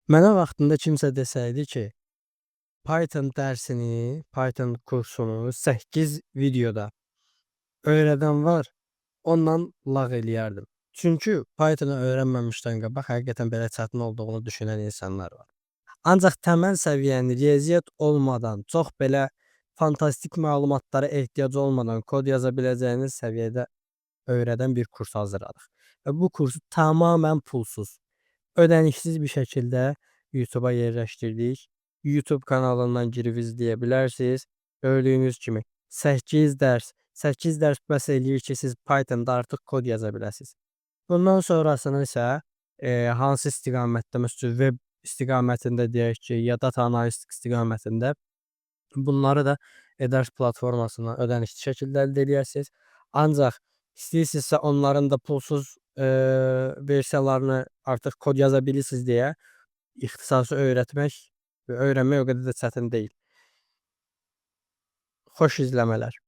Mənə vaxtında kimsə desəydi ki, Python dərsini, Python kursunu 8 videoda öyrədən var, ondan lağ eləyərdim. Çünki Pythonu öyrənməmişdən qabaq həqiqətən belə çətin olduğunu düşünən insanlar var. Ancaq təməl səviyyəni riyaziyyat olmadan, çox belə fantastik məlumatlara ehtiyac olmadan kod yaza biləcəyiniz səviyyədə öyrədən bir kurs hazırladıq. Və bu kursu tamamilə pulsuz, ödənişsiz bir şəkildə YouTube'a yerləşdirdik. YouTube kanalından girib izləyə bilərsiniz. Gördüyünüz kimi 8 dərs bəs eləyir ki, siz Pythonda artıq kod yaza biləsiniz. Bundan sonrasını isə hansı istiqamətdə, məsələn, web istiqamətində deyək ki, ya data analistik istiqamətində bunları da edərs platformasından ödənişli şəkildə əldə edərsiniz. Ancaq istəyirsinizsə onların da pulsuz versiyalarını artıq kod yaza bilirsiniz deyə ixtisası öyrətmək və öyrənmək o qədər də çətin deyil. Xoş izləmələr.